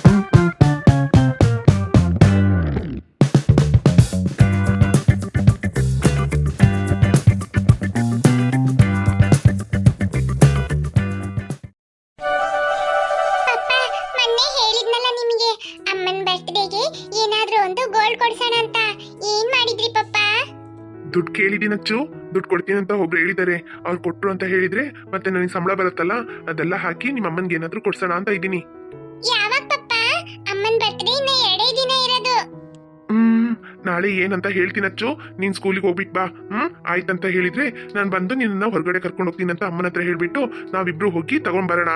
ಪಪ್ಪ, ಮೊನ್ನೆ ಹೇಳಿದ್ನಲ್ಲ ನಿಮಗೆ ಅಮ್ಮನ ಬರ್ತ್ಡೇಗೆ ಏನಾದ್ರೂ ಒಂದು ಗೋಲ್ಡ್ ಕೊಡ್ಸೋಣ ಅಂತ. ಏನ್ ಮಾಡಿದ್ರಿ ಪಪ್ಪ? ದುಡ್ಡು ಕೇಳಿದೀನಚ್ಚು, ದುಡ್ಡು ಕೊಡ್ತೀನಿ ಅಂತ ಒಬ್ರು ಹೇಳಿದ್ದಾರೆ. ಅವ್ರು ಕೊಟ್ರು ಅಂತ ಹೇಳಿದ್ರೆ ಮತ್ತೆ ನನಗೆ ಸಂಬಳ ಬರುತ್ತಲ್ಲ, ಅದೆಲ್ಲ ಹಾಕಿ ನಿಮ್ಮ ಅಮ್ಮನ್ಗೆ ಏನಾದ್ರೂ ಕೊಡ್ಸೋಣ ಅಂತ ಇದ್ದೀನಿ. ಯಾವಾಗ ಪಪ್ಪ? ಅಮ್ಮನ ಬರ್ತ್ಡೇ ಇನ್ನ 2 ದಿನ ಇರೋದು. ನಾಳೆ ಏನಂತ ಹೇಳ್ತೀನಚ್ಚು, ನೀನ್ ಸ್ಕೂಲಿಗೆ ಹೋಗ್ಬಿಟ್ ಬಾ. ಆಯ್ತಂತ ಹೇಳಿದ್ರೆ ನಾನು ಬಂದು ನಿನ್ನ ಹೊರಗಡೆ ಕರ್ಕೊಂಡು ಹೋಗ್ತೀನಿ ಅಂತ ಅಮ್ಮನ ಹತ್ರ ಹೇಳ್ಬಿಟ್ಟು ನಾವಿಬ್ರು ಹೋಗಿ ತಗೊಂಡ್ ಬರೋಣ.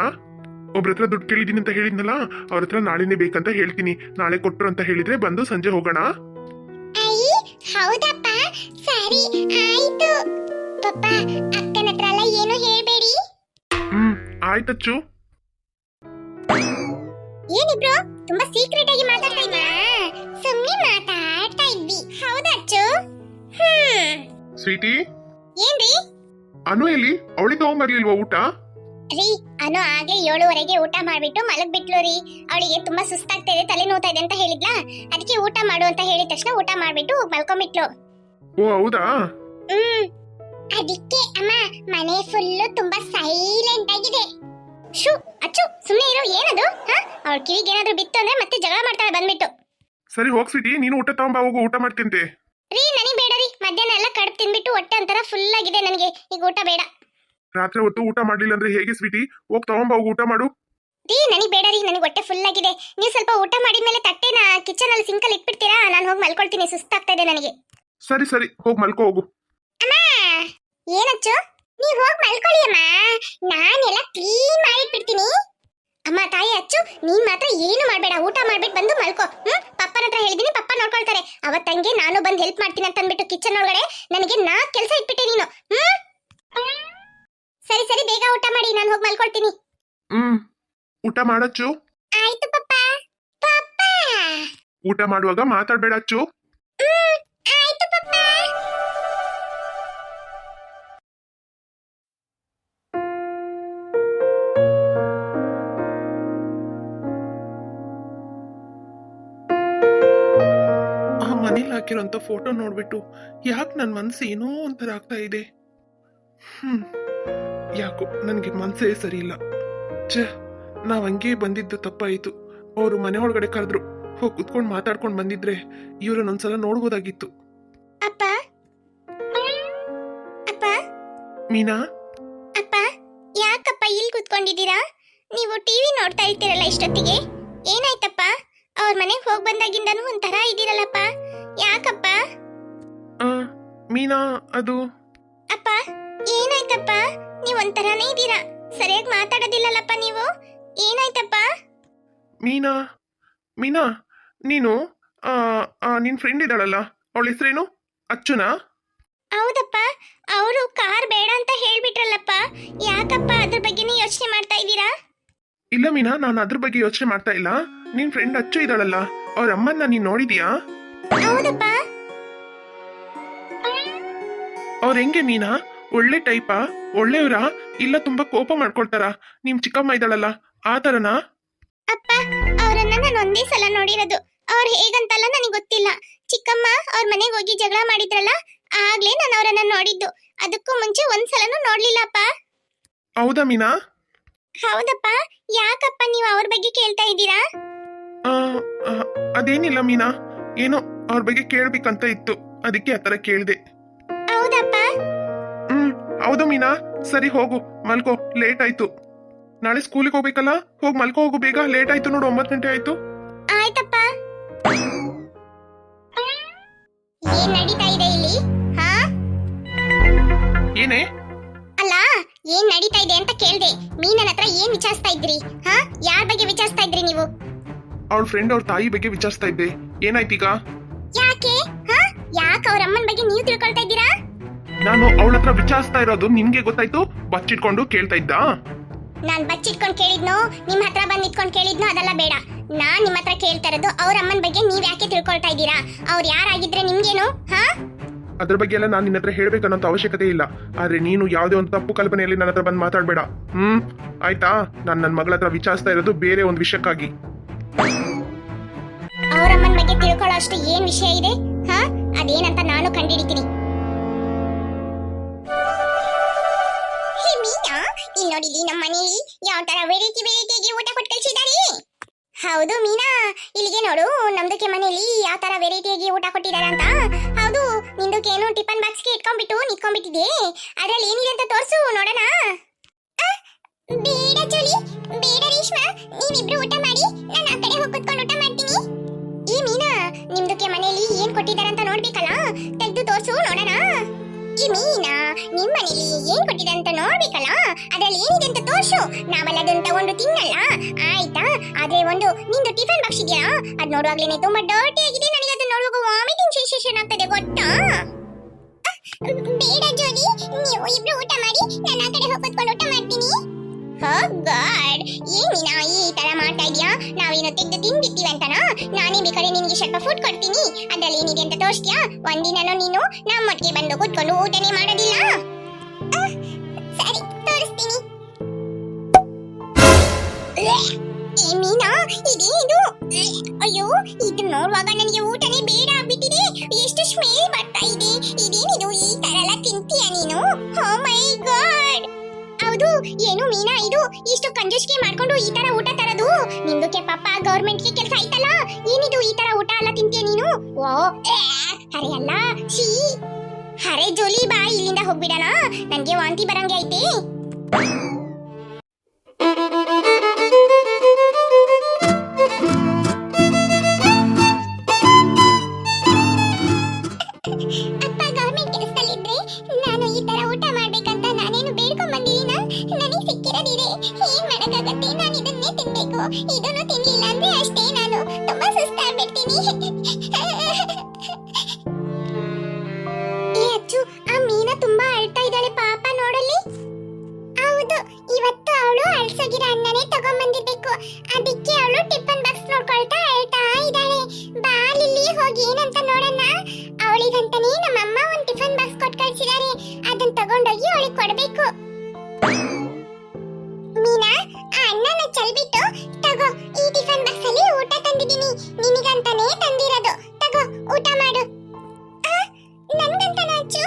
ಒಬ್ರ ಹತ್ರ ದುಡ್ಡು ಕೇಳಿದೀನಿ ಅಂತ ಹೇಳಿದ್ನಲ್ಲ, ಅವ್ರ ಹತ್ರ ನಾಳೆನೇ ಬೇಕಂತ ಹೇಳ್ತೀನಿ. ನಾಳೆ ಕೊಟ್ರು ಅಂತ ಹೇಳಿದ್ರೆ ಬಂದು ಸಂಜೆ ಹೋಗೋಣ. ಅಯ್ಯ, ಹೌದಪ್ಪ, ಸರಿ ಆಯ್ತು. ಪಪ್ಪ, ಅಕ್ಕನ ಹತ್ರ ಎಲ್ಲ ಏನು ಹೇಳ್ಬೇಡಿ. ಆಯ್ತಚ್ಚು. ಏನಿಬ್ರು ತುಂಬಾ ಸೀಕ್ರೆಟ್ ಆಗಿ ಮಾತಾಡ್ತಾ ಇದ್ರಾ? ಸುಮ್ನೆ ಮಾತಾಡ್ತಾ ಇದ್ವಿ. ಹೌದಚ್ಚು? ಸ್ವೀಟಿ, ಏನ್ರಿ? ಅನು ಎಲ್ಲಿ? ಅವಳಿಗೆ ತಗೊಂಬರ್ಲಿಲ್ವಾ ಊಟ? ರೀ, ಅನು ಆಗ್ಲೇ 7:30ಗೆ ಊಟ ಮಾಡ್ಬಿಟ್ಟು ಮಲಗ್ಬಿಟ್ಲು ರೀ. ಅವಳಿಗೆ ತುಂಬಾ ಸುಸ್ತಾಗ್ತಾ ಇದೆ, ತಲೆ ನೋವ್ತಾ ಇದೆ ಅಂತ ಹೇಳಿದ್ಲಾ, ಅದಕ್ಕೆ ಊಟ ಮಾಡು ಅಂತ ಹೇಳಿದ ತಕ್ಷಣ ಊಟ ಮಾಡ್ಬಿಟ್ಟು ಮಲ್ಕೊಂಡ್ಬಿಟ್ಲು. ಓ ಹೌದಾ? ಅದಕ್ಕೆ ಅಮ್ಮ ಮನೆ ಫುಲ್ಲು ತುಂಬಾ ಸೈಲೆಂಟ್ ಆಗಿದೆ. ಶೂ, ಅಚ್ಚು ಸುಮ್ಮನೆ ಇರು. ಏನದು? ಅವಳ ಕಿವಿಗೆ ಏನಾದ್ರೂ ಬಿತ್ತು ಅಂದ್ರೆ ಮತ್ತೆ ಜಗಳ ಮಾಡ್ತಾಳೆ ಬಂದ್ಬಿಟ್ಟು. ಸರಿ ಹೋಗ್ ಸ್ವೀಟಿ, ನೀನು ಊಟ ತಗೊಂಬ, ಹೋಗು, ಊಟ ಮಾಡ್ತಿಂತೆ. ರೀ, ನನಗೆ ಬೇಡ ರೀ. ಮಧ್ಯಾಹ್ನ ಎಲ್ಲ ಕಡುಬು ತಿನ್ಬಿಟ್ಟು ಹೊಟ್ಟೆ ಒಂಥರ ಫುಲ್ ಆಗಿದೆ ನನಗೆ. ಈಗ ಊಟ ಬೇಡ. ರಾತ್ರಿ ಹೊತ್ತು ಊಟ ಮಾಡ್ಲಿಲ್ಲ ಅಂದ್ರೆ ಹೇಗೆ ಸ್ವೀಟಿ? ಹೋಗ್ ತಗೊಂಬ, ಹೋಗು, ಊಟ ಮಾಡು. ರೀ, ನನಗೆ ಬೇಡ ರೀ. ನನಗೆ ಹೊಟ್ಟೆ ಫುಲ್ ಆಗಿದೆ. ನೀವು ಸ್ವಲ್ಪ ಊಟ ಮಾಡಿದ್ಮೇಲೆ ತಟ್ಟೆನ ಕಿಚನ್ ಅಲ್ಲಿ ಸಿಂಕಲ್ಲಿ ಇಟ್ಬಿಡ್ತೀರಾ? ನಾನು ಹೋಗಿ ಮಲ್ಕೊಳ್ತೀನಿ, ಸುಸ್ತಾಗ್ತಾ ಇದೆ ನನಗೆ. ಸರಿ ಸರಿ, ಹೋಗ್ ಮಲ್ಕೋ ಹೋಗು. ಅಮ್ಮ, ಏನಚ್ಚು? ನೀವು ಹೋಗಿ ಮಲ್ಕೊಳ್ಳಿ ಅಮ್ಮ, ನಾನೆಲ್ಲ ಕ್ಲೀನ್ ಮಾಡಿಟ್ಬಿಡ್ತೀನಿ. ಅಮ್ಮ ತಾಯಿ ಅಚ್ಚು, ನೀನ್ ಮಾತ್ರ ಏನು ಮಾಡ್ಬೇಡ. ಊಟ ಮಾಡ್ಬಿಟ್ಟು ಬಂದು ಮಲ್ಕೋ. ಪಪ್ಪನ ಹತ್ರ ಹೇಳಿದೀನಿ, ಪಪ್ಪ ನೋಡ್ಕೊಳ್ತಾರೆ. ಅವತ್ತಂಗೆ ನಾನು ಬಂದು ಹೆಲ್ಪ್ ಮಾಡ್ತೀನಿ ಅಂತ ಅಂದ್ಬಿಟ್ಟು ಕಿಚನ್ ಒಳಗಡೆ ನನಗೆ 4 ಕೆಲಸ ಇಟ್ಬಿಟ್ಟೆ ನೀನು. ಸರಿ ಸರಿ, ಬೇಗ ಊಟ ಮಾಡಿ, ನಾನು ಹೋಗಿ ಮಲ್ಕೊಳ್ತೀನಿ. ಊಟ ಮಾಡಚ್ಚು. ಆಯ್ತು ಪಪ್ಪ. ಪಪ್ಪ, ಊಟ ಮಾಡುವಾಗ ಮಾತಾಡ್ಬೇಡ ಅಚ್ಚು. ಆಯ್ತು ಪಪ್ಪ. ಆ ಮನೇಲಿ ಹಾಕಿರೋಂಥ ಫೋಟೋ ನೋಡ್ಬಿಟ್ಟು ಯಾಕೆ ನನ್ನ ಮನಸ್ಸು ಏನೋ ಒಂಥರ ಆಗ್ತಾ ಇದೆ. ಯಾಕೋ ನನಗೆ ಮನಸ್ಸೇ ಸರಿ ಇಲ್ಲ. ನಾವ್ ಹಂಗೆ ಬಂದಿದ್ದು ತಪ್ಪಾಯಿತು. ಅವರು ಮನೆ ಒಳಗಡೆ ಕರೆದ್ರು, ಹೋಗಿ ಕುತ್ಕೊಂಡು ಮಾತಾಡ್ಕೊಂಡು ಬಂದಿದ್ರೆ ಇವ್ರನ್ನೊಂದ್ಸಲ ನೋಡ್ಬೋದಾಗಿತ್ತು. ಅಪ್ಪ, ಅಪ್ಪ, ಮೀನಾ, ಅಪ್ಪ, ಯಾಕಪ್ಪ ಇಲ್ಲಿ ಕುತ್ಕೊಂಡಿದ್ದೀರಾ? ನೀವು ಟಿವಿ ನೋಡ್ತಾ ಇರ್ತೀರಲ್ಲ ಇಷ್ಟೊತ್ತಿಗೆ. ಏನಾಯ್ತಪ್ಪ? ಅವ್ರ ಮನೆಗೆ ಹೋಗಿ ಬಂದಾಗಿಂದನೂ ಒಂಥರ ಇದ್ದೀರಲ್ಲಪ್ಪ, ಯಾಕಪ್ಪ? ಮೀನಾ, ಅದು ಅಪ್ಪ, ಏನಾಯ್ತಪ್ಪ? ನೀವು ಒಂಥರನೇ ಇದ್ದೀರಾ, ಸರಿಯಾಗಿ ಮಾತಾಡೋದಿಲ್ಲಲ್ಲಪ್ಪ ನೀವು. ಏನಾಯ್ತಪ್ಪ? ಮೀನಾ, ಮೀನಾ, ನೀನು ನಿನ್ ಫ್ರೆಂಡ್ ಇದ್ದಾಳಲ್ಲ, ಅವಳ ಹೆಸರೇನು? ಅಚ್ಚುನಾ? ಹೌದಪ್ಪ, ಅವರು ಕಾರ್ ಬೇಡ ಅಂತ ಹೇಳ್ಬಿಟ್ರಲ್ಲಪ್ಪ. ಯಾಕಪ್ಪ ಅದ್ರ ಬಗ್ಗೆನೇ ಯೋಚನೆ ಮಾಡ್ತಾ ಇದ್ದೀರಾ? ಇಲ್ಲ ಮೀನಾ, ನಾನು ಅದ್ರ ಬಗ್ಗೆ ಯೋಚನೆ ಮಾಡ್ತಾ ಇಲ್ಲ. ನಿನ್ ಫ್ರೆಂಡ್ ಅಚ್ಚು ಇದ್ದಾಳಲ್ಲ, ಅವ್ರ ಅಮ್ಮನ್ನ ನೀನ್ ನೋಡಿದ್ಯಾ? ಹೌದಪ್ಪ. ಅವ್ರ ಹೆಂಗೆ ಮೀನಾ? ಒಳ್ಳೆ ಟೈಪಾ? ಒಳ್ಳೆಯವರಾ? ಇಲ್ಲ ತುಂಬಾ ಕೋಪ ಮಾಡ್ಕೊಳ್ತಾರ? ನಿಮ್ ಚಿಕ್ಕಮ್ಮ ಇದ್ದಾಳಲ್ಲ, ಆ ತರನಾ? ಅಪ್ಪ, ಅವರನ್ನ ನಾನು ಒಂದೇ ಸಲ ನೋಡಿರೋದು. ಅವ್ರು ಹೇಗಂತಲ್ಲ ನನಗೆ ಗೊತ್ತಿಲ್ಲ. ಚಿಕ್ಕಮ್ಮ ಅವ್ರ ಮನೆಗೆ ಹೋಗಿ ಜಗಳ ಮಾಡಿದ್ರಲ್ಲ, ಆಗ್ಲೇ ನಾನು ಅವರನ್ನ ನೋಡಿದ್ದು. ಅದಕ್ಕೂ ಮುಂಚೆ ಒಂದ್ಸಲನೂ ನೋಡ್ಲಿಲ್ಲಪ್ಪ. ಹೌದಾ ಮೀನಾ? ಹೌದಪ್ಪ. ಯಾಕಪ್ಪ ನೀವು ಅವ್ರ ಬಗ್ಗೆ ಕೇಳ್ತಾ ಇದ್ದೀರಾ? ಅದೇನಿಲ್ಲ ಮೀನಾ, ಏನೋ ಅವ್ರ ಬಗ್ಗೆ ಕೇಳ್ಬೇಕಂತ ಇತ್ತು, ಅದಕ್ಕೆ ಆತರ ಕೇಳ್ದೆ. ಹೌದಪ್ಪ. ಹೌದು ಮೀನಾ. ಸರಿ ಹೋಗು ಮಲ್ಕೋ, ಲೇಟ್ ಆಯ್ತು. ನಾಳೆ ಸ್ಕೂಲಿಗೆ ಹೋಗ್ಬೇಕಲ್ಲ, ಹೋಗಿ ಮಲ್ಕೋ ಹೋಗು ಬೇಗ. ಲೇಟ್ ಆಯ್ತು ನೋಡು, 9 ಗಂಟೆ ಆಯ್ತು. ಆಯ್ತಪ್ಪ. ಏನ್ ನಡೀತಾ ಇದೆ ಇಲ್ಲಿ? ಏನೇ? ಅಲ್ಲ, ಏನ್ ನಡೀತಾ ಇದೆ ಅಂತ ಕೇಳ್ದೆ. ಮೀನನ ಹತ್ರ ಏನ್ ವಿಚಾರಿಸ್ತಾ ಇದ್ರಿ? ಯಾರ ಬಗ್ಗೆ ವಿಚಾರಿಸ್ತಾ ಇದ್ರಿ ನೀವು? ಅವಳ ಫ್ರೆಂಡ್ ಅವ್ರ ತಾಯಿ ಬಗ್ಗೆ ವಿಚಾರಿಸ್ತಾ ಇದ್ದೆ. ಏನಾಯ್ತೀಗ? ಯಾಕೆ? ಯಾಕೆ ಅವ್ರ ಅಮ್ಮನ ಬಗ್ಗೆ ನೀವು ತಿಳ್ಕೊಳ್ತಾ ಇದ್ದೀರಾ? ನಾನು ಅವಳ ಹತ್ರ ವಿಚಾರಿಸ್ತಾ ಇರೋದು ನಿಮ್ಗೆ ಗೊತ್ತಾಯ್ತು, ಬಚ್ಚಿಟ್ಕೊಂಡು ಕೇಳ್ತಾ ಇದ್ದ? ನಾನ್ ಬಚ್ಚಿಟ್ಕೊಂಡು ಕೇಳಿದ್ನೋ ನಿಮ್ ಹತ್ರ ಬಂದ್ ನಿಂತ್ಕೊಂಡು ಕೇಳಿದ್ನೋ ಅದೆಲ್ಲ ಬೇಡ. ನಾನ್ ನಿಮ್ ಹತ್ರ ಕೇಳ್ತಾ ಇರೋದು ಅವ್ರ ಅಮ್ಮನ ಬಗ್ಗೆ ನೀವ್ ಯಾಕೆ ತಿಳ್ಕೊಳ್ತಾ ಇದ್ದೀರಾ? ಅವ್ರು ಯಾರಾಗಿದ್ರೆ ನಿಮ್ಗೇನು? ಅದ್ರ ಬಗ್ಗೆ ಎಲ್ಲ ನಾನು ನಿನ್ನ ಹತ್ರ ಹೇಳ್ಬೇಕನ್ನೋಂತ ಅವಶ್ಯಕತೆ ಇಲ್ಲ. ಆದ್ರೆ ನೀನು ಯಾವುದೇ ಒಂದು ತಪ್ಪು ಕಲ್ಪನೆಯಲ್ಲಿ ನನ್ನ ಹತ್ರ ಬಂದು ಮಾತಾಡ್ಬೇಡ. ಆಯ್ತಾ? ನಾನು ನನ್ನ ಮಗಳ ಹತ್ರ ವಿಚಾರಿಸ್ತಾ ಇರೋದು ಬೇರೆ ಒಂದು ವಿಷಯಕ್ಕಾಗಿ. ಬಗ್ಗೆ ತಿಳ್ಕೊಳ್ಳೋ ಅಷ್ಟು ಏನ್ ವಿಷಯ ಇದೆ ಹಾ ಅದೇನಂತ ನಾನು ಕಂಡಿಡಿತೀನಿ. ಹೇ ಮೀನಾ, ಇಲ್ಲಿ ನೋಡಿ ನಮ್ಮ ಮನೆಯಲ್ಲಿ ಯಾವ ತರ ವೆರೈಟಿಯಾಗಿ ಊಟ ಕೊಟ್ಟು ಕಳ್ಸಿದ್ದಾರೆ. ಹೌದು ಮೀನಾ, ಇಲ್ಲಿಗೆ ನೋಡು ನಮ್ದಕ್ಕೆ ಮನೆಯಲ್ಲಿ ಯಾವ ತರ ವೆರೈಟಿಯಾಗಿ ಊಟ ಕೊಟ್ಟಿದ್ದಾರೆ ಅಂತ. ಹೌದು, ನಿಂದಕ್ಕೇನು ಟಿಫನ್ ಬಾಕ್ಸ್ಗೆ ಇಟ್ಕೊಂಡ್ಬಿಟ್ಟು ನಿಂತ್ಕೊಂಡ್ಬಿಟ್ಟಿದೆ, ಅದ್ರಲ್ಲಿ ಏನಿದೆ ಅಂತ ತೋರ್ಸು ನೋಡೋಣ. ಬೇಡ ಜೋಲಿ, ಬೇಡ ರೇಷ್ಮಾ, ನೀವಿಬ್ರು ಊಟ ಮಾಡಿ, ನಾನು ಆ ಕಡೆ ಹೋಗಿ ಕುತ್ಕೊಂಡು ಊಟ ಮಾಡ್ತೀನಿ. ಈ ಮೀನಾ, ನಿಮ್ದಕ್ಕೆ ಮನೆಯಲ್ಲಿ ಏನ್ ಕೊಟ್ಟಿದ್ದಾರೆ ಅಂತ ನೋಡ್ಬೇಕಲ್ಲ, ತೆಗೆದು ತೋರ್ಸು ನೋಡೋಣ. ಈ ಮೀನಾ, ನಿಮ್ ಮನೇಲಿ ಏನ್ ಕೊಟ್ಟಿದೆ ಅಂತ ನೋಡ್ಬೇಕಲ್ಲ, ಅದ್ರಲ್ಲಿ ಏನಿದೆ ಅಂತ ತೋರ್ಸು, ನಾವೆಲ್ಲ ಅದನ್ನ ತಗೊಂಡು ತಿನ್ನಲ್ಲ ಆಯ್ತಾ. ಆದ್ರೆ ಒಂದು ನಿಂದು ಟಿಫನ್ ಬಾಕ್ಸ್ ಇದೆಯಾ, ಅದ್ ನೋಡುವಾಗ್ಲೇನೆ ತುಂಬಾ ಡರ್ಟಿ ಆಗಿದೆ, ನನಗೆ ಅದನ್ನ ನೋಡುವಾಗ ವಾಮಿಟಿಂಗ್ ಸೆನ್ಸೇಷನ್ ಆಗ್ತದೆ ಗೊತ್ತಾ. ಬೇಡ ಜೋಲಿ, ನೀವು ಇಬ್ರು ಊಟ ಮಾಡಿ, ನಾನು ಆ ಕಡೆ ಹೋಗಿ ಕುತ್ಕೊಂಡು ಊಟ ಮಾಡ್ತೀನಿ. ಗಾಡ್, ಏನ್ ಮೀನಾ ಈ ತರ ಮಾಡ್ತಾ ಇದೀಯಾ? ನಾವೇನೋ ತೆಗೆದು ತಿಂದಿರ್ತೀವಿ ಅಂತನಾ? ನಾನೇ ಬೇಕಾದ್ರೆ ನಿನ್ಗೆ ಸ್ವಲ್ಪ ಫುಡ್ ಕೊಡ್ತೀನಿ, ಅದ್ರಲ್ಲಿ ಏನಿದೆ ಅಂತ ತೋರಿಸ್ತೀಯಾ? ಒಂದಿನನೂ ನೀನು ನಮ್ಮೊಟ್ಟಿಗೆ ಬಂದು ಕೂತ್ಕೊಂಡು ಊಟನೇ ಮಾಡೋದಿಲ್ಲ. ಸರಿ, ತೋರಿಸ್ತೀನಿ. ಏ ಮೀನಾ, ಇದೇನಿದು? ಅಯ್ಯೋ, ಇದು ನೋಡುವಾಗ ನನಗೆ ಊಟನೇ ಬೇಡ ಆಗ್ಬಿಟ್ಟಿದೆ. ಎಷ್ಟು ಸ್ಮೆಲ್ ಬರ್ತಾ ಇದೆ. ಇದೇನಿದು, ಈ ತರ ಎಲ್ಲ ತಿಂತೀಯ ನೀನು? ಓ ಮೈ ಗಾಡ್. ಹೌದು, ಏನು ಮೀನಾ ಇದು ಇಷ್ಟು ಕಂಜೂಸ್ಗೆ ಮಾಡ್ಕೊಂಡು ಈ ತರ ಊಟ ತರದು? ನಿಮ್ದಕ್ಕೆ ಪಾಪ ಗವರ್ಮೆಂಟ್ಗೆ ಕೆಲಸ ಆಯ್ತಲ್ಲ, ಏನಿದು ಈ ತರ ಊಟ ಎಲ್ಲ ತಿಂತೀಯ ನೀನು? ಓ ಅರೆ ಅಲ್ಲ, ಛೀ. ಅರೆ ಜೋಲಿ, ಬಾ ಇಲ್ಲಿಂದ ಹೋಗ್ಬಿಡಣ, ನನ್ಗೆ ವಾಂತಿ ಬರಂಗೆ ಐತೆ. ಅಪ್ಪ ಗವರ್ಮೆಂಟ್ ಕೆಲಸದಲ್ಲಿದ್ರೆ ನಾನು ಈ ತರ ಊಟ ಮಾಡ್ಬೇಕಂತ ನಾನೇನು ಬೇಡ್ಕೊಂಡ್ ಬಂದಿದ್ದೀನ? ನನಗೆ ಸಿಕ್ಕಿರೋದಿದೆ, ಏನ್ ಮಾಡಕ್ಕಾಗತ್ತೆ, ನಾನು ಇದನ್ನೇ ತಿನ್ಬೇಕು. ಇದನ್ನು ತಿನ್ಲಿಲ್ಲ ಅಂದ್ರೆ ಅಷ್ಟೇ, ನಾನು ತುಂಬಾ ಸುಸ್ತಾಗ್ಬಿಡ್ತೀನಿ. ಏ ಅಚ್ಚು, ಆ ಮೀನಾ ತುಂಬಾ ಅಳ್ತಾ ಇದ್ದಾಳೆ ಪಾಪ, ನೋಡಲಿ. ಹೌದು, ಇವತ್ತು ಅವಳು ಅಳ್ಸೋಗಿರೋ ಅನ್ನನೇ ತಗೊಂಡ್ಬಂದಿರ್ಬೇಕು, ಅದಕ್ಕೆ ಅವಳು ಟಿಫನ್ ಬಾಕ್ಸ್ ನೋಡ್ಕೊಳ್ತಾ ಅಳ್ತಾ ಇದ್ದಾಳೆ. ಬಾ ಲಿಲ್ಲಿ, ಹೋಗಿ ಏನಂತ ನೋಡೋಣ. ಅವಳಿಗಂತಾನೆ ನಮ್ಮಮ್ಮ ಒಂದು ಟಿಫನ್ ಬಾಕ್ಸ್ ಕೊಟ್ಟು ಕಳ್ಸಿದ್ದಾರೆ, ಅದನ್ನ ತಗೊಂಡೋಗಿ ಅವಳಿಗೆ ಕೊಡ್ಬೇಕು. ಮೀನಾ, ಆ ಅನ್ನನ ಚೆಲ್ಬಿಟ್ಟು ತಗೋ, ಈ ಟಿಫನ್ ಬಾಕ್ಸ್ ಅಲ್ಲಿ ಊಟ ತಂದಿದ್ದೀನಿ, ನಿನಗಂತಾನೆ ತಂದಿರೋದು, ತಗೋ ಊಟ ಮಾಡು. ನನ್ಗಂತಾನ ಅಚ್ಚು?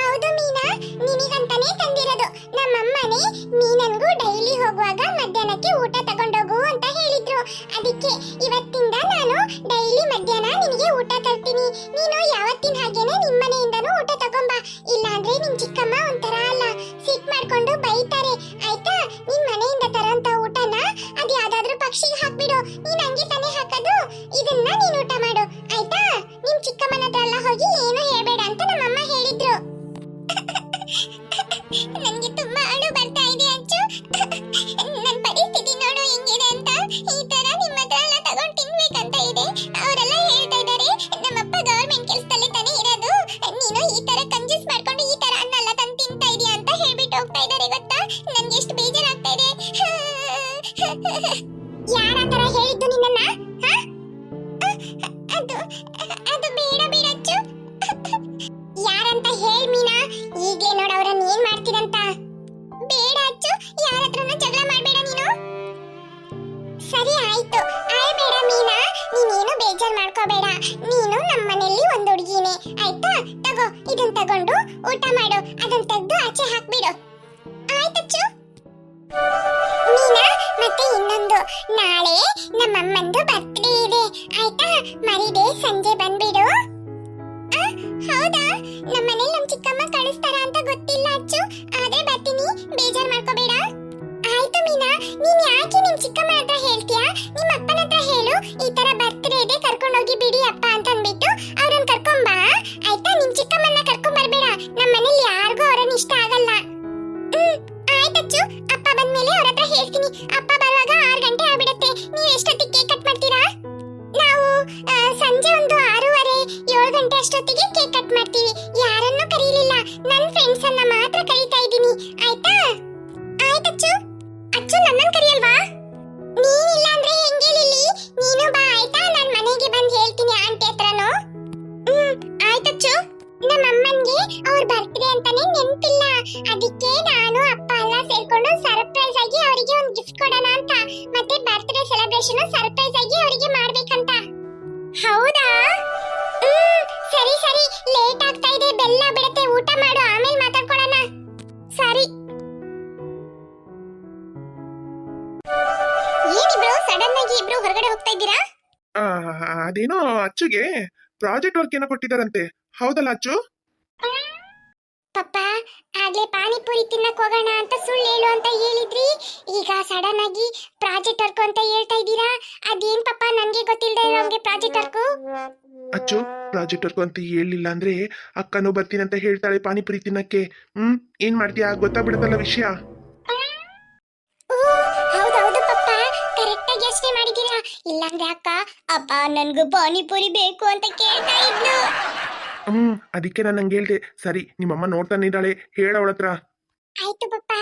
ಹೌದು ಮೀನಾ, ನಿನಗಂತಾನೆ ತಂದಿರೋದು. ನಮ್ಮಮ್ಮನೇ ಮೀನನ್ಗೂ ಡೈಲಿ ಹೋಗುವಾಗ ಮಧ್ಯಾಹ್ನಕ್ಕೆ ಊಟ ತಗೊಂಡೋಗು ಅಂತ ಹೇಳಿದ್ರು, ಅದಕ್ಕೆ ಇವತ್ತಿಂದ ನಾನು ಡೈಲಿ ಮಧ್ಯಾಹ್ನ ನಿನಗೆ ಊಟ ತರ್ತೀನಿ. ನೀನು ಯಾವತ್ತಿನ ಹಾಗೇನೆ ನಿಮ್ಮನೆಯಿಂದನೂ ಊಟ ತಗೊಂಬಾ, ಇಲ್ಲಾಂದ್ರೆ ನಿಮ್ ಚಿಕ್ಕಮ್ಮ ಒಂಥರ ಅಲ್ಲ ಸಿಟ್ ಮಾಡ್ಕೊಂಡು ಬೈತಾರೆ ಆಯ್ತಾ. ನಿನ್ ಮನೆಯಿಂದ ತರೋಂತ ಊಟನ ಅದ್ ಯಾವ್ದಾದ್ರು ಪಕ್ಷಿಗೆ ಹಾಕ್ಬಿಡು, ನೀನ್ ಹಂಗೆ ತಾನೇ ಹಾಕೋದು, ಇದನ್ನ ನೀನ್ ಊಟ ಮಾಡು ಆಯ್ತಾ. ನಿಮ್ ಚಿಕ್ಕಮ್ಮನ ಹತ್ರ ಎಲ್ಲ ಹೋಗಿ ಏನು ಹೇಳ್ಬೇಡ ಅಂತ ನಮ್ಮಮ್ಮ ಹೇಳಿದ್ರು. ನನ್ಗೆ ತುಂಬಾ ಅಳು ಬರ್ತಾ ಇದೆ ಅಚ್ಚು, ನನ್ ಪರಿಸ್ಥಿತಿ ನೋಡು ಹೆಂಗಿದೆ ಅಂತ. ಈ ತರ ನಿಮ್ಮ ಹತ್ರ ಎಲ್ಲ ತಗೊಂಡ್ ತಿನ್ಬೇಕಂತ ಇದೆ. ಅವರೆಲ್ಲ ಹೇಳ್ತಾ ಇದ್ದಾರೆ ನಮ್ಮಪ್ಪ ಗವರ್ಮೆಂಟ್ ಕೆಲಸದಲ್ಲೇ ತಾನೇ ಇರೋದು, ನೀನು ಈ ತರ ಕಂಜೂಸ್ ಮಾಡ್ಕೊಂಡು ಈ ತರ ಅನ್ನೆಲ್ಲ ತಂದು ತಿಂತಾ ಇದೀಯ ಅಂತ ಹೇಳ್ಬಿಟ್ಟು ಹೋಗ್ತಾ ಇದ್ದಾರೆ ಗೊತ್ತಾ. ನನ್ಗೆ ಎಷ್ಟು ಬೇಜಾರಾಗ್ತಾ ಇದೆ. ಯಾರ ತರ ಹೇಳಿದ್ದು ನಿನ್ನನ್ನ? ಅದು ಅದು ಬೇಡ ಬೇಡ ಅಚ್ಚು. ಯಾರಂತ ಹೇಳ್ ಮೀನಾ, ಈಗ್ಲೇ ನೋಡ ಅವ್ರನ್ನ ಏನ್ ಮಾಡ್ತೀರಂತ. ಬೇಡ ಅಚ್ಚು, ಯಾರ ಹತ್ರನೂ ಜಗಳ ಮಾಡ್ಬೇಡ ನೀನು. ಸರಿ ಆಯ್ತು, ಬೇಡ ಮೀನಾ, ನೀನೇನು ಬೇಜಾರ್ ಮಾಡ್ಕೋಬೇಡ, ನೀನು ನಮ್ಮ ಮನೆಯಲ್ಲಿ ಒಂದು ಹುಡುಗಿನೇ ಆಯ್ತಾ. ತಗೋ, ಇದನ್ನ ತಗೊಂಡು ಊಟ ಮಾಡು, ಅದನ್ನ ತೆಗೆದು ಆಚೆ ಹಾಕ್ಬಿಡು ಆಯ್ತಚ್ಚು. ಮೀನಾ, ಮತ್ತೆ ಇನ್ನೊಂದು, ನಾಳೆ ನಮ್ಮಮ್ಮಂದು ಬರ್ತ್ಡೇ ಇದೆ ಆಯ್ತಾ, ಮರಿದೆ ಸಂಜೆ ಬಂದ್ಬಿಡು. ಹೌದಾ, ನಮ್ಮನೇಲಿ ನಮ್ ಚಿಕ್ಕಮ್ಮ ಕಳಿಸ್ತಾರ ಅಂತ ಗೊತ್ತಿಲ್ಲ ಅಚ್ಚು, ಆದ್ರೆ ಬರ್ತೀನಿ, ಬೇಜಾರ್ ಮಾಡ್ಕೋಬೇಡ. ಆಯ್ತು ಮೀನಾ, ನೀನ್ ಯಾಕೆ ನಿಮ್ ಚಿಕ್ಕಮ್ಮ ಹತ್ರ ಹೇಳ್ತೀಯಾ? ನಿಮ್ಮ ಅಪ್ಪನ ಹತ್ರ ಹೇಳು, ಈ ತರ ಬರ್ತ್ಡೇ ಇದೆ ಕರ್ಕೊಂಡೋಗಿ ಬಿಡಿ ಅಪ್ಪ ಅಂತ ಅಂದ್ಬಿಟ್ಟು ಅವ್ರನ್ನ ಕರ್ಕೊಂಬಾ ಆಯ್ತಾ. ನಿಮ್ ಚಿಕ್ಕಮ್ಮನ್ನ ಕರ್ಕೊಂಡ್ ಬರ್ಬೇಡ, ನಮ್ಮ ಮನೇಲಿ ಯಾರಿಗೂ ಅವ್ರನ್ನ ಇಷ್ಟ ಆಗಲ್ಲ. ಆಯ್ತಚ್ಚು, ಅಪ್ಪ ಬಂದ್ಮೇಲೆ ಅವ್ರ ಹತ್ರ ಹೇಳ್ತೀನಿ. ಅಪ್ಪ ಬರುವಾಗ 6 ಗಂಟೆ ಆಗ್ಬಿಡತ್ತೆ, ನೀವ್ ಎಷ್ಟೊತ್ತಿಗೆ ಕೇಕ್ ಕಟ್ ಮಾಡ್ತೀರಾ? ನಾವು ಸಂಜೆ ಒಂದು 6:30 7 ಗಂಟೆ ಅಷ್ಟೊತ್ತಿಗೆ ಕೇಕ್ ಕಟ್ ಮಾಡ್ತೀವಿ. ಯಾರನ್ನೂ ಕರೀಲಿಲ್ಲ, ನನ್ನ ಫ್ರೆಂಡ್ಸ್ ಅನ್ನ ಮಾತ್ರ ಕರೀತಾ ಇದ್ದೀನಿ ಆಯ್ತಾ. ಆಯ್ತಚ್ಚು. ಅಚ್ಚು, ನನ್ನನ್ನು ಕರೆಯಲ್ವಾ? ನೀನಿಲ್ಲ ಅಂದ್ರೆ ಹೆಂಗೆ ಲಿಲ್ಲಿ, ನೀನು ಬಾ ಆಯ್ತಾ, ನಾನು ಮನೆಗೆ ಬಂದು ಹೇಳ್ತೀನಿ ಆಂಟಿ ಹತ್ರನೂ. ಆಯ್ತಚ್ಚು. ನಮ್ಮ ಅಮ್ಮನ್ಗೆ ಅವ್ರ ಬರ್ತ್ಡೇ ಅಂತಾನೆ ನೆನಪಿಲ್ಲ, ಅದಕ್ಕೆ ನಾನು ಅಪ್ಪ ಎಲ್ಲ ಸೇರ್ಕೊಂಡು ಸರ್ಪ್ರೈಸ್ ಆಗಿ ಅವರಿಗೆ ಒಂದು ಗಿಫ್ಟ್ ಕೊಡೋಣ ಅಂತ, ಮತ್ತೆ ಬರ್ತ್ಡೇ ಸೆಲೆಬ್ರೇಷನ್ ಸರ್ಪ್ರೈಸ್ ಆಗಿ ಅವರಿಗೆ ಮಾಡ್ಬೇಕಂತ. ಹೌದಾ ಸರಿ ಸರಿ ಲೇಟ್ ಆಗ್ತಾ ಇದೆ ಬೆಲ್ಲ ಬಿಡುತ್ತೆ ಊಟ ಮಾಡು ಆಮೇಲೆ ಮಾತಾಡ್ಕೊಳ್ಳೋಣ ಸರಿ ಏನಿಬ್ರು ಸಡನ್ ಆಗಿ ಇಬ್ರು ಹೊರಗಡೆ ಹೋಗ್ತಾ ಇದ್ದೀರಾ ಆ, ಅದೇನೋ ಅಚ್ಚುಗೆ ಪ್ರಾಜೆಕ್ಟ್ ವರ್ಕ್ ಏನೋ ಕೊಟ್ಟಿದಾರಂತೆ ಹೌದಲ್ಲ ಅಚ್ಚು ಪಪ್ಪ ಆಗ್ಲೇ ಪಾನಿಪುರಿ ತಿನ್ನಕ್ ಹೋಗೋಣ ಅಂತ ಸುಳ್ಳು ಹೇಳು ಅಂತ ಹೇಳಿದ್ರಿ ಈಗ ಸಡನ್ ಆಗಿ ಪ್ರಾಜೆಕ್ಟ್ ವರ್ಕ್ ಅಂತ ಹೇಳ್ತಾ ಇದ್ದೀರಾ ಅದೇನ್ ಪಪ್ಪ ನನ್ಗೆ ಗೊತ್ತಿಲ್ಲದೆ ಇರೋಂಗೆ ಪ್ರಾಜೆಕ್ಟ್ ವರ್ಕ್ ಅಚ್ಚು ಪ್ರಾಜೆಕ್ಟ್ ವರ್ಕ್ ಅಂತ ಹೇಳಿಲ್ಲ ಅಂದ್ರೆ ಅಕ್ಕನೂ ಬರ್ತೀನಿ ಅಂತ ಹೇಳ್ತಾಳೆ ಪಾನಿಪುರಿ ತಿನ್ನಕ್ಕೆ ಏನ್ ಮಾಡ್ತೀಯಾ ಗೊತ್ತಾಗ್ಬಿಡುತ್ತಲ್ಲ ವಿಷಯ ಹೌದೌದು ಪಪ್ಪ ಕರೆಕ್ಟ್ ಆಗಿ ಯೋಚನೆ ಮಾಡಿದೀರಾ ಇಲ್ಲಾಂದ್ರೆ ಅಕ್ಕ ಅಪ್ಪ ನನ್ಗೂ ಪಾನಿಪುರಿ ಬೇಕು ಅಂತ ಕೇಳ್ತಾ ಇದ್ಲು ಅದಕ್ಕೆ ನಾನು ನಂಗೆ ಹೇಳ್ದೆ ಸರಿ ನಿಮ್ಮಮ್ಮ ನೋಡ್ತಾನೆ ಇದ್ದಾಳೆ ಹೇಳ ಅವಳ ಹತ್ರ ಆಯ್ತು ಪಪ್ಪ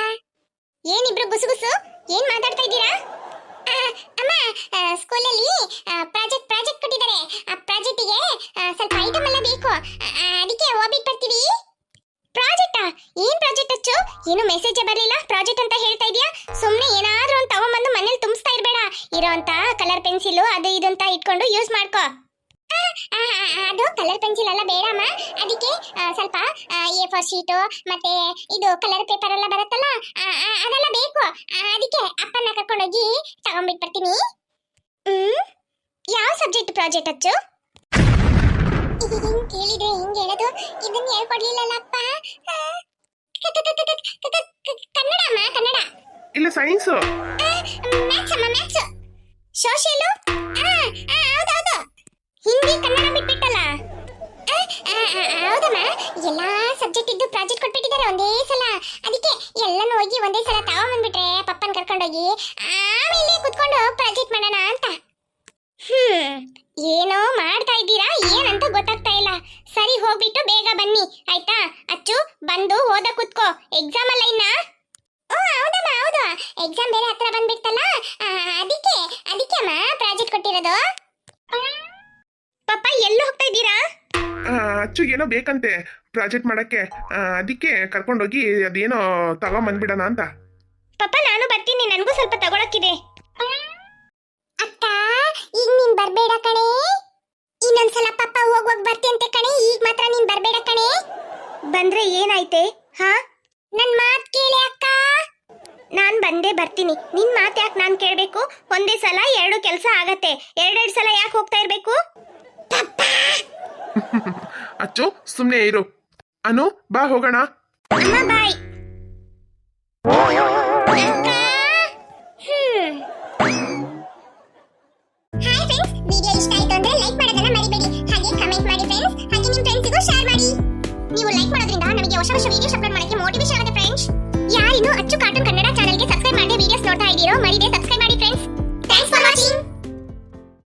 ಏನಿಬ್ರು ಗುಸುಗುಸು ಏನ್ ಮಾತಾಡ್ತಾ ಇದ್ದೀರಾ ಅಮ್ಮ ಸ್ಕೂಲಲ್ಲಿ ಪ್ರಾಜೆಕ್ಟ್ ಕೊಟ್ಟಿದ್ದಾರೆ ಆ ಪ್ರಾಜೆಕ್ಟಿಗೆ ಸ್ವಲ್ಪ ಐಟಮ್ ಎಲ್ಲ ಬೇಕು ಅದಕ್ಕೆ ಹೋಗ್ಬಿಟ್ಟು ಬರ್ತೀವಿ ಪ್ರಾಜೆಕ್ಟಾ ಏನ್ ಪ್ರಾಜೆಕ್ಟ್ ಅಚ್ಚು ಏನು ಮೆಸೇಜ್ ಬರಲಿಲ್ಲ ಪ್ರಾಜೆಕ್ಟ್ ಅಂತ ಹೇಳ್ತಾ ಇದೀಯಾ ಸುಮ್ಮನೆ ಏನಾದ್ರೂ ಒಂದು ತಗೊಂಡ್ಬಂದು ಮನೇಲಿ ತುಂಬಿಸ್ತಾ ಇರಬೇಡ ಇರೋಂತ ಕಲರ್ ಪೆನ್ಸಿಲ್ ಅದು ಇದು ಅಂತ ಇಟ್ಕೊಂಡು ಯೂಸ್ ಮಾಡ್ಕೋ ಅದು ಕಲರ್ ಪೆನ್ಸಿಲ್ ಎಲ್ಲ ಬೇಡಮ್ಮ ಅದಕ್ಕೆ ಸ್ವಲ್ಪ A4 ಶೀಟು ಮತ್ತೆ ಇದು ಕಲರ್ ಪೇಪರ್ ಎಲ್ಲ ಬರುತ್ತಲ್ಲ ಅದೆಲ್ಲ ಬೇಕು ಅದಕ್ಕೆ ಅಪ್ಪನ ಕರ್ಕೊಂಡೋಗಿ ತಗೊಂಡ್ಬಿಟ್ಟು ಬರ್ತೀನಿ ಯಾವ ಸಬ್ಜೆಕ್ಟ್ ಪ್ರಾಜೆಕ್ಟ್ ಅಚ್ಚು ಹಿಂಗ್ ಕೇಳಿದ್ರೆ ಹಿಂಗ್ ಹೇಳೋದು ಇದನ್ನ ಹೇಳ್ಕೊಡ್ಲಿಲ್ಲಲ್ಲ ಅಪ್ಪ ಕನ್ನಡ ಅಮ್ಮ ಕನ್ನಡ ಇಲ್ಲ ಸೈನ್ಸ್ ಮ್ಯಾಥ್ಸ್ ಅಮ್ಮ ಮ್ಯಾಥ್ಸ್ ಸೋಶಿಯಲ್ ಹೌದೌದು ಹಿಂದಿ ಕನ್ನಡ ಬಿಟ್ಬಿಟ್ಟಲ್ಲ ಹೌದಮ್ಮ ಎಲ್ಲಾ ಸಬ್ಜೆಕ್ಟ್ ಇದ್ದು ಪ್ರಾಜೆಕ್ಟ್ ಕೊಟ್ಬಿಟ್ಟಿದ್ದಾರೆ ಒಂದೇ ಸಲ ಅದಕ್ಕೆ ಎಲ್ಲಾನು ಹೋಗಿ ಒಂದೇ ಸಲ ತಗೊಂಡ್ಬಂದ್ಬಿಟ್ರೆ ಪಪ್ಪನ್ ಕರ್ಕೊಂಡೋಗಿ ಆಮೇಲೆ ಕುತ್ಕೊಂಡು ಪ್ರಾಜೆಕ್ಟ್ ಮಾಡೋಣ ಅಂತ ಏನೋ ಮಾಡ್ತಾ ಇದ್ದೀರಾ ಏನಂತ ಗೊತ್ತಾಗ್ತಾ ಇಲ್ಲ ಸರಿ ಹೋಗ್ಬಿಟ್ಟು ಬೇಗ ಬನ್ನಿ ಆಯ್ತಾ ಅಚ್ಚು ಬಂದು ಓದ ಕುತ್ಕೋ ಎಕ್ಸಾಮ್ ಅಲ್ಲ ಇನ್ನ ಹೌದಮ್ಮ ಹೌದು ಎಕ್ಸಾಮ್ ಬೇರೆ ಹತ್ರ ಬಂದ್ಬಿಡ್ತಲ್ಲ ಅದಕ್ಕೆ ಅಮ್ಮ ಪ್ರಾಜೆಕ್ಟ್ ಕೊಟ್ಟಿರೋದು ಪಪ್ಪ ಎಲ್ಲಿ ಹೋಗ್ತಾ ಇದ್ದೀರಾ ಅಚ್ಚು ಏನೋ ಬೇಕಂತೆ ಪ್ರಾಜೆಕ್ಟ್ ಮಾಡಕ್ಕೆ ಅದಕ್ಕೆ ಕರ್ಕೊಂಡೋಗಿ ಅದೇನೋ ತಗೊಂಬಂದ್ಬಿಡೋಣ ಅಂತ ಪಪ್ಪ ನಾನು ಬರ್ತೀನಿ ನನಗೂ ಸ್ವಲ್ಪ ತಗೊಳಕ್ಕಿದೆ ಅಕ್ಕ ಈಗ ನೀನ್ ಬರ್ಬೇಡ ಕಣೆ ಇನ್ನೊಂದ್ಸಲ ಪಪ್ಪ ಹೋಗುವಾಗ ಬರ್ತೀಯಂತೆ ಕಣೆ ಈಗ ಮಾತ್ರ ನೀನ್ ಬರ್ಬೇಡ ಕಣೆ ಬಂದ್ರೆ ಏನಾಯ್ತೆ ಹಾ ನನ್ ಮಾತ್ ಕೇಳಿ ಅಕ್ಕ ನಾನ್ ಬಂದೇ ಬರ್ತೀನಿ ನಿನ್ ಮಾತ್ ಯಾಕೆ ನಾನ್ ಕೇಳ್ಬೇಕು ಒಂದೇ ಸಲ ಎರಡು ಕೆಲಸ ಆಗತ್ತೆ ಎರಡೆರಡು ಸಲ ಯಾಕೆ ಹೋಗ್ತಾ ಇರ್ಬೇಕು ಅಚ್ಚು ಸುಮ್ನೆ ಇರು ಅನು ಬಾ ಹೋಗೋಣ ಅಮ್ಮ ಬಾಯ್ ಹಾಯ್ ಫ್ರೆಂಡ್ಸ್ ವಿಡಿಯೋ ಇಷ್ಟ ಆಯ್ತು ಅಂದ್ರೆ ಲೈಕ್ ಮಾಡೋದನ್ನ ಮರಿಬೇಡಿ ಹಾಗೆ ಕಮೆಂಟ್ ಮಾಡಿ ಫ್ರೆಂಡ್ಸ್ ಹಾಗೆ ನಿಮ್ಮ ಫ್ರೆಂಡ್ಸ್ಗೂ ಶೇರ್ ಮಾಡಿ ನೀವು ಲೈಕ್ ಮಾಡೋದ್ರಿಂದ ನಮಗೆ ಹೊಸ ವಿಡಿಯೋಸ್ ಅಪ್ಲೋಡ್ ಮಾಡಕ್ಕೆ ಮೋಟಿವೇಶನ್ ಆಗುತ್ತೆ ಫ್ರೆಂಡ್ಸ್ ಯಾರಿನ್ನು ಅಚ್ಚು ಕಾರ್ಟೂನ್ ಕನ್ನಡ ಚಾನೆಲ್ಗೆ ಸಬ್ಸ್ಕ್ರೈಬ್ ಮಾಡಿ ವಿಡಿಯೋಸ್ ನೋಡ್ತಾ ಇದ್ದೀರೋ ಮರಿದೆ